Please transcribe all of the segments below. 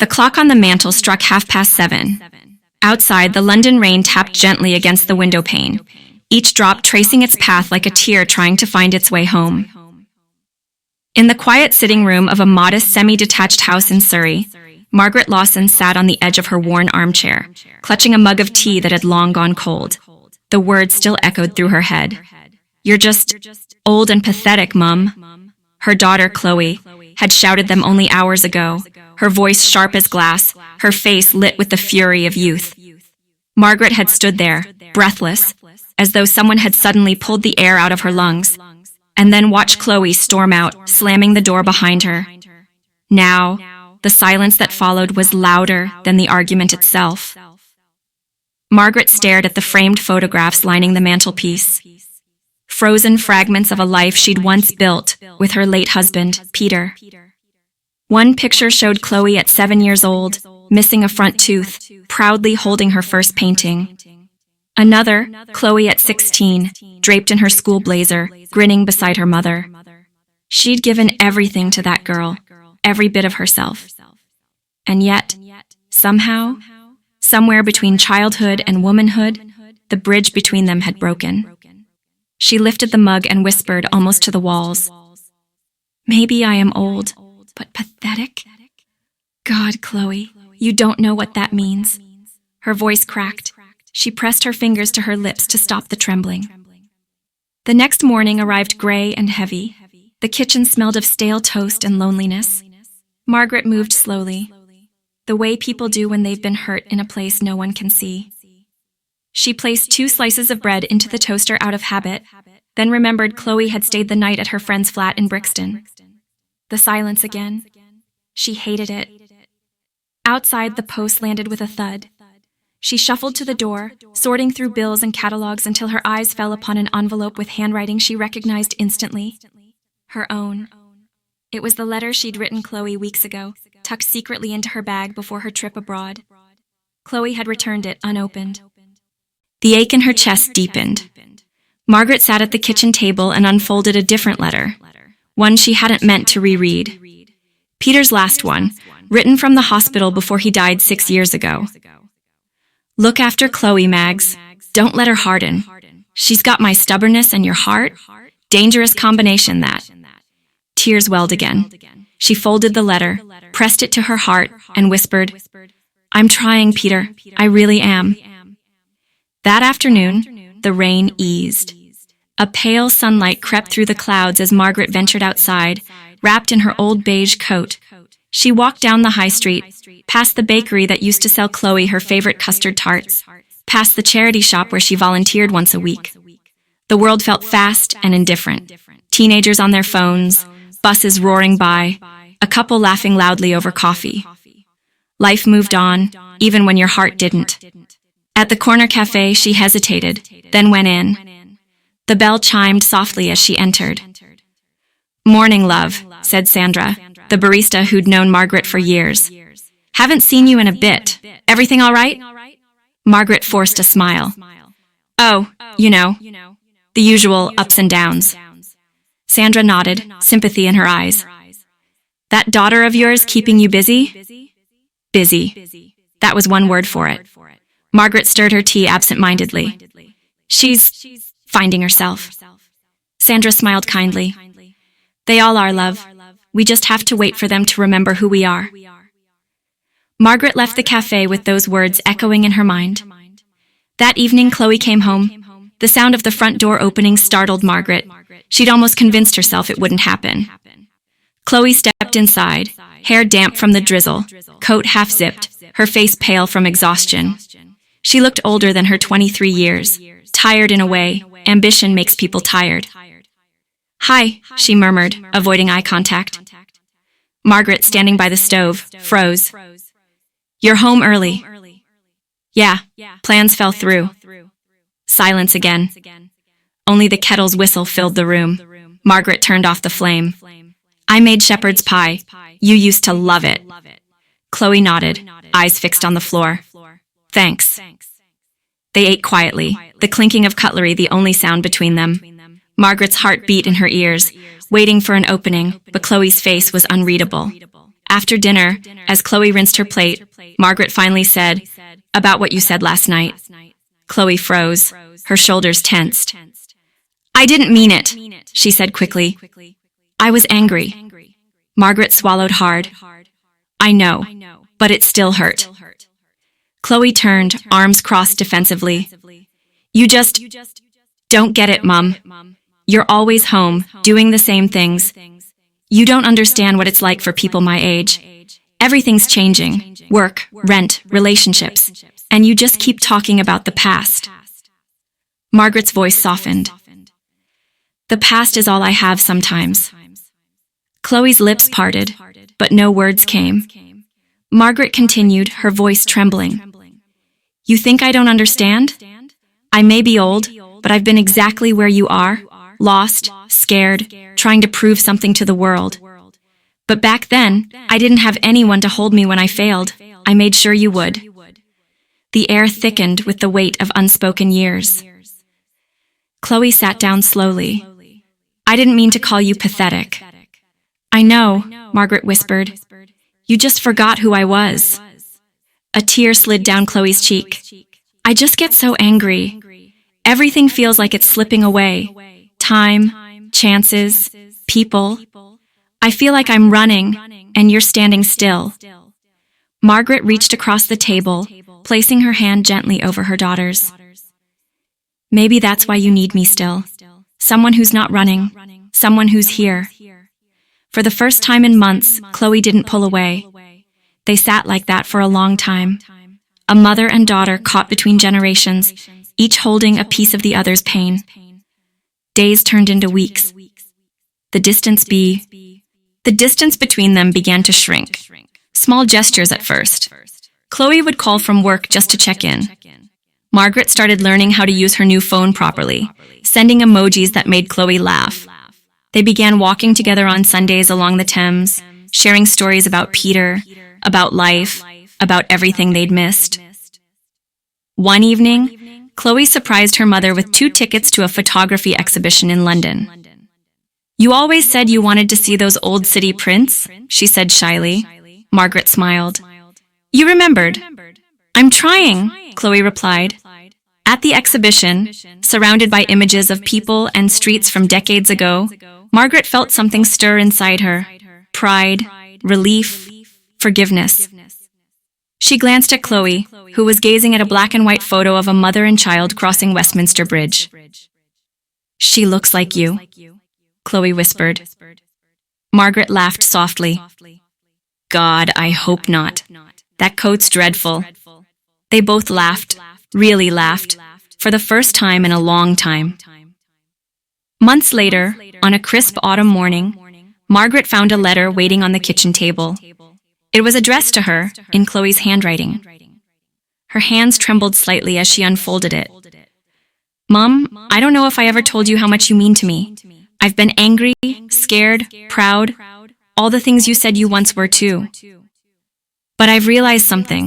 The clock on the mantel struck 7:30. Outside, the London rain tapped gently against the window pane, each drop tracing its path like a tear trying to find its way home. In the quiet sitting room of a modest semi-detached house in Surrey, Margaret Lawson sat on the edge of her worn armchair, clutching a mug of tea that had long gone cold. The words still echoed through her head. "You're just old and pathetic, Mum." Her daughter, Chloe, had shouted them only hours ago, her voice sharp as glass, her face lit with the fury of youth. Margaret had stood there, breathless, as though someone had suddenly pulled the air out of her lungs, and then watched Chloe storm out, slamming the door behind her. Now, the silence that followed was louder than the argument itself. Margaret stared at the framed photographs lining the mantelpiece. Frozen fragments of a life she'd once built with her late husband, Peter. One picture showed Chloe at 7 years old, missing a front tooth, proudly holding her first painting. Another, Chloe at 16, draped in her school blazer, grinning beside her mother. She'd given everything to that girl, every bit of herself. And yet, somehow, somewhere between childhood and womanhood, the bridge between them had broken. She lifted the mug and whispered almost to the walls, "Maybe I am old, but pathetic? God, Chloe, you don't know what that means." Her voice cracked. She pressed her fingers to her lips to stop the trembling. The next morning arrived gray and heavy. The kitchen smelled of stale toast and loneliness. Margaret moved slowly, the way people do when they've been hurt in a place no one can see. She placed 2 slices of bread into the toaster out of habit, then remembered Chloe had stayed the night at her friend's flat in Brixton. The silence again. She hated it. Outside, the post landed with a thud. She shuffled to the door, sorting through bills and catalogs until her eyes fell upon an envelope with handwriting she recognized instantly. Her own. It was the letter she'd written Chloe weeks ago, tucked secretly into her bag before her trip abroad. Chloe had returned it unopened. The ache in her chest deepened. Margaret sat at the kitchen table and unfolded a different letter, one she hadn't meant to reread. Peter's last one, written from the hospital before he died 6 years ago. "Look after Chloe, Mags. Don't let her harden. She's got my stubbornness and your heart. Dangerous combination, that." Tears welled again. She folded the letter, pressed it to her heart, and whispered, "I'm trying, Peter. I really am." That afternoon, the rain eased. A pale sunlight crept through the clouds as Margaret ventured outside, wrapped in her old beige coat. She walked down the high street, past the bakery that used to sell Chloe her favorite custard tarts, past the charity shop where she volunteered once a week. The world felt fast and indifferent. Teenagers on their phones, buses roaring by, a couple laughing loudly over coffee. Life moved on, even when your heart didn't. At the corner cafe, she hesitated, then went in. The bell chimed softly as she entered. "Morning, love," said Sandra, the barista who'd known Margaret for years. "Haven't seen you in a bit. Everything all right?" Margaret forced a smile. "Oh, you know, the usual ups and downs." Sandra nodded, sympathy in her eyes. "That daughter of yours keeping you busy?" Busy. That was one word for it. Margaret stirred her tea absent-mindedly. "She's finding herself." Sandra smiled kindly. "They all are, love. We just have to wait for them to remember who we are." Margaret left the cafe with those words echoing in her mind. That evening, Chloe came home. The sound of the front door opening startled Margaret. She'd almost convinced herself it wouldn't happen. Chloe stepped inside, hair damp from the drizzle, coat half-zipped, her face pale from exhaustion. She looked older than her 23 years, tired in a way. Ambition makes people tired. "Hi," she murmured, avoiding eye contact. Margaret, standing by the stove, froze. "You're home early." "Yeah, plans fell through." Silence again. Only the kettle's whistle filled the room. Margaret turned off the flame. "I made shepherd's pie. You used to love it." Chloe nodded, eyes fixed on the floor. "Thanks." They ate quietly, the clinking of cutlery the only sound between them. Margaret's heart beat in her ears, waiting for an opening, but Chloe's face was unreadable. After dinner, as Chloe rinsed her plate, Margaret finally said, "About what you said last night." Chloe froze, her shoulders tensed. "I didn't mean it," she said quickly. "I was angry." Margaret swallowed hard. "I know, but it still hurt." Chloe turned, arms crossed defensively. "You just don't get it, Mum. You're always home, doing the same things. You don't understand what it's like for people my age. Everything's changing. Work, rent, relationships. And you just keep talking about the past." Margaret's voice softened. "The past is all I have sometimes." Chloe's lips parted, but no words came. Margaret continued, her voice trembling. "You think I don't understand? I may be old, but I've been exactly where you are, lost, scared, trying to prove something to the world. But back then, I didn't have anyone to hold me when I failed. I made sure you would." The air thickened with the weight of unspoken years. Chloe sat down slowly. "I didn't mean to call you pathetic." "I know," Margaret whispered. "You just forgot who I was." A tear slid down Chloe's cheek. "I just get so angry. Everything feels like it's slipping away. Time, chances, people. I feel like I'm running, and you're standing still." Margaret reached across the table, placing her hand gently over her daughter's. "Maybe that's why you need me still. Someone who's not running, someone who's here." For the first time in months, Chloe didn't pull away. They sat like that for a long time. A mother and daughter caught between generations, each holding a piece of the other's pain. Days turned into weeks. The distance between them began to shrink. Small gestures at first. Chloe would call from work just to check in. Margaret started learning how to use her new phone properly, sending emojis that made Chloe laugh. They began walking together on Sundays along the Thames, sharing stories about Peter, about life, about everything they'd missed. One evening, Chloe surprised her mother with 2 tickets to a photography exhibition in London. "You always said you wanted to see those old city prints," she said shyly. Margaret smiled. "You remembered." "I'm trying," Chloe replied. At the exhibition, surrounded by images of people and streets from decades ago, Margaret felt something stir inside her. Pride, relief, forgiveness. She glanced at Chloe, who was gazing at a black and white photo of a mother and child crossing Westminster Bridge. "She looks like you," Chloe whispered. Margaret laughed softly. "God, I hope not. That coat's dreadful." They both laughed, really laughed, for the first time in a long time. Months later, on a crisp autumn morning, Margaret found a letter waiting on the kitchen table. It was addressed to her in Chloe's handwriting. Her hands trembled slightly as she unfolded it. "Mom, I don't know if I ever told you how much you mean to me. I've been angry, scared, proud, all the things you said you once were too. But I've realized something.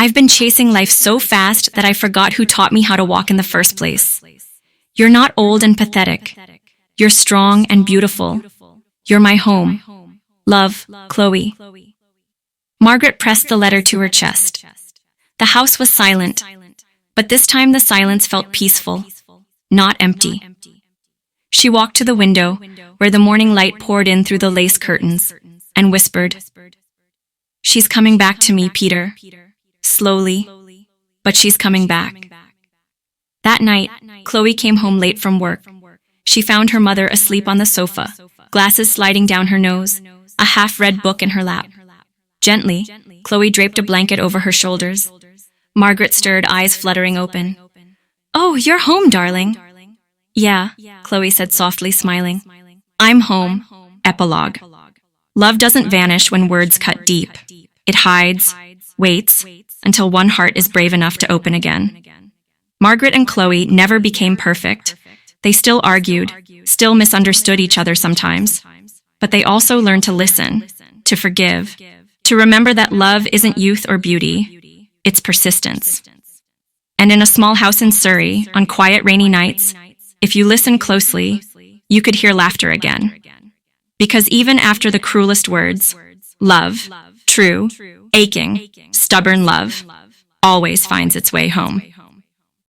I've been chasing life so fast that I forgot who taught me how to walk in the first place. You're not old and pathetic. You're strong and beautiful. You're my home. Love, Chloe." Margaret pressed the letter to her chest. The house was silent, but this time the silence felt peaceful, not empty. She walked to the window, where the morning light poured in through the lace curtains, and whispered, "She's coming back to me, Peter. Slowly, but she's coming back." That night, Chloe came home late from work. She found her mother asleep on the sofa, glasses sliding down her nose, a half-read book in her lap. Gently, Chloe draped a blanket over her shoulders. Margaret stirred, eyes fluttering open. "Oh, you're home, darling." "Yeah," Chloe said softly, smiling. "I'm home." Epilogue. Love doesn't vanish when words cut deep. It hides, waits, until one heart is brave enough to open again. Margaret and Chloe never became perfect. They still argued, still misunderstood each other sometimes. But they also learned to listen, to forgive, to remember that love isn't youth or beauty, it's persistence. And in a small house in Surrey, on quiet rainy nights, if you listen closely, you could hear laughter again. Because even after the cruelest words, Love, true, aching, stubborn love, always finds its way home.